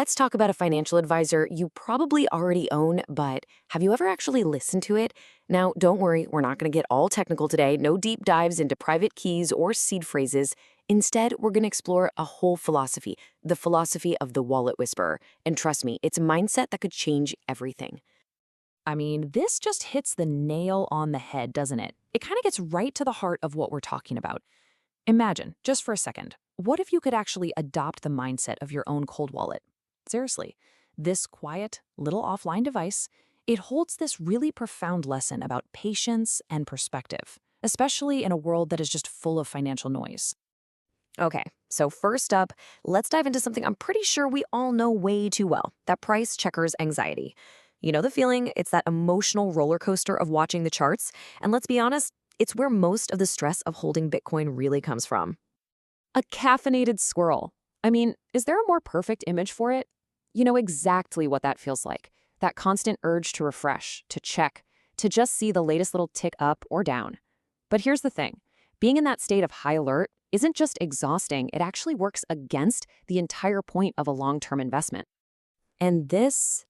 Let's talk about a financial advisor you probably already own, but have you ever actually listened to it? Now, don't worry, we're not going to get all technical today. No deep dives into private keys or seed phrases. Instead, we're going to explore a whole philosophy, the philosophy of the wallet whisperer. And trust me, it's a mindset that could change everything. I mean, this just hits the nail on the head, doesn't it? It kind of gets right to the heart of what we're talking about. Imagine, just for a second, what if you could actually adopt the mindset of your own cold wallet? Seriously, this quiet, little offline device, it holds this really profound lesson about patience and perspective, especially in a world that is just full of financial noise. Okay, so first up, let's dive into something I'm pretty sure we all know way too well, that price checkers anxiety. You know the feeling? It's that emotional roller coaster of watching the charts. And let's be honest, it's where most of the stress of holding Bitcoin really comes from. A caffeinated squirrel. I mean, is there a more perfect image for it? You know exactly what that feels like. That constant urge to refresh, to check, to just see the latest little tick up or down. But here's the thing. Being in that state of high alert isn't just exhausting, it actually works against the entire point of a long-term investment. And this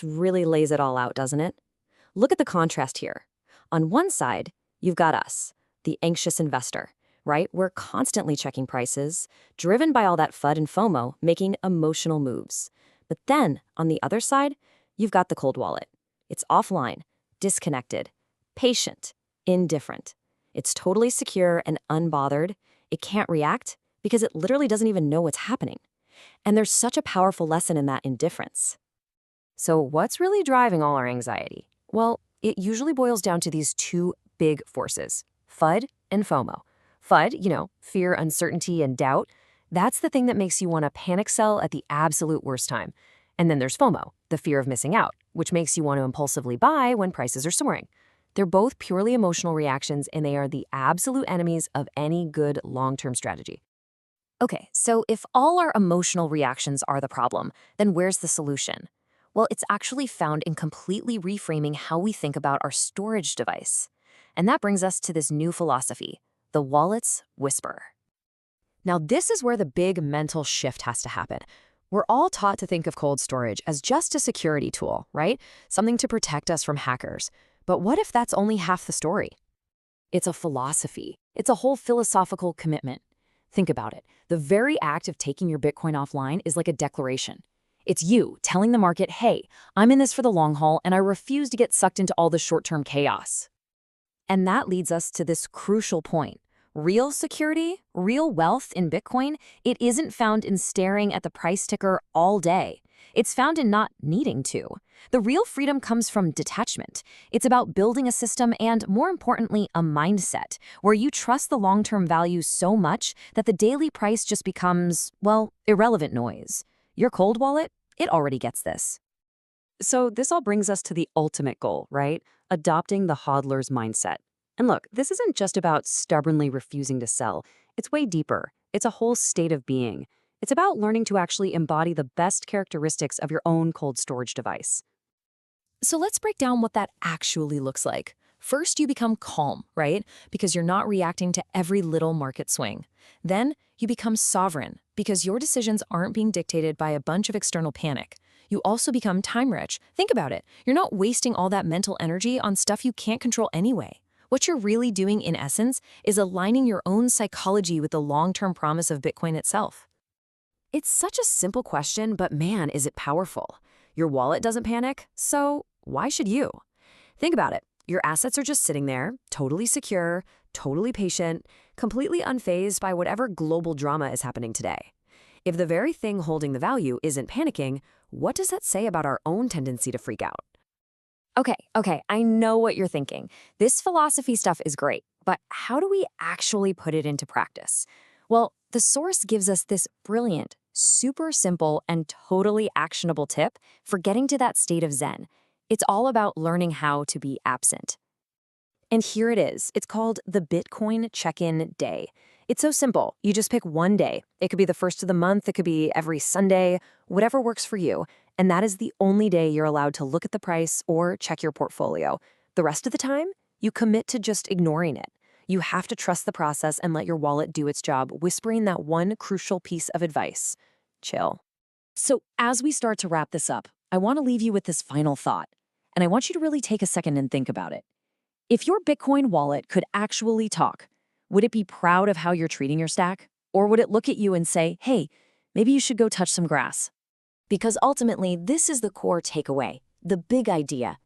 really lays it all out, doesn't it? Look at the contrast here. On one side, you've got us, the anxious investor, right? We're constantly checking prices, driven by all that FUD and FOMO, making emotional moves. But then, on the other side, you've got the cold wallet. It's offline, disconnected, patient, indifferent. It's totally secure and unbothered. It can't react because it literally doesn't even know what's happening. And there's such a powerful lesson in that indifference. So, what's really driving all our anxiety? Well, it usually boils down to these two big forces, FUD and FOMO. FUD, fear, uncertainty, and doubt, that's the thing that makes you want to panic sell at the absolute worst time. And then there's FOMO, the fear of missing out, which makes you want to impulsively buy when prices are soaring. They're both purely emotional reactions, and they are the absolute enemies of any good long-term strategy. Okay, so if all our emotional reactions are the problem, then where's the solution? Well, it's actually found in completely reframing how we think about our storage device. And that brings us to this new philosophy, the wallet's whisper. Now, this is where the big mental shift has to happen. We're all taught to think of cold storage as just a security tool, right? Something to protect us from hackers. But what if that's only half the story? It's a philosophy. It's a whole philosophical commitment. Think about it. The very act of taking your Bitcoin offline is like a declaration. It's you telling the market, hey, I'm in this for the long haul and I refuse to get sucked into all the short-term chaos. And that leads us to this crucial point. Real security, real wealth in Bitcoin, it isn't found in staring at the price ticker all day. It's found in not needing to. The real freedom comes from detachment. It's about building a system and, more importantly, a mindset where you trust the long-term value so much that the daily price just becomes, well, irrelevant noise. Your cold wallet, it already gets this. So this all brings us to the ultimate goal, right? Adopting the hodler's mindset. And look, this isn't just about stubbornly refusing to sell. It's way deeper. It's a whole state of being. It's about learning to actually embody the best characteristics of your own cold storage device. So let's break down what that actually looks like. First, you become calm, right? Because you're not reacting to every little market swing. Then, you become sovereign because your decisions aren't being dictated by a bunch of external panic. You also become time-rich. Think about it. You're not wasting all that mental energy on stuff you can't control anyway. What you're really doing, in essence, is aligning your own psychology with the long-term promise of Bitcoin itself. It's such a simple question, but man, is it powerful. Your wallet doesn't panic, so why should you? Think about it. Your assets are just sitting there, totally secure, totally patient, completely unfazed by whatever global drama is happening today. If the very thing holding the value isn't panicking, what does that say about our own tendency to freak out? Okay, I know what you're thinking. This philosophy stuff is great, but how do we actually put it into practice? Well, the source gives us this brilliant, super simple, and totally actionable tip for getting to that state of Zen. It's all about learning how to be absent. And here it is. It's called the Bitcoin Check-in Day. It's so simple. You just pick one day. It could be the first of the month. It could be every Sunday, whatever works for you. And that is the only day you're allowed to look at the price or check your portfolio. The rest of the time, you commit to just ignoring it. You have to trust the process and let your wallet do its job, whispering that one crucial piece of advice. Chill. So, as we start to wrap this up, I want to leave you with this final thought, and I want you to really take a second and think about it. If your Bitcoin wallet could actually talk, would it be proud of how you're treating your stack? Or would it look at you and say, hey, maybe you should go touch some grass? Because ultimately, this is the core takeaway, the big idea.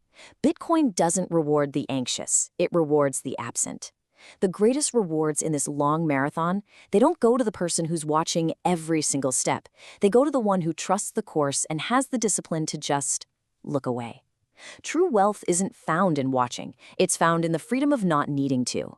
Bitcoin doesn't reward the anxious, it rewards the absent. The greatest rewards in this long marathon, they don't go to the person who's watching every single step. They go to the one who trusts the course and has the discipline to just look away. True wealth isn't found in watching. It's found in the freedom of not needing to.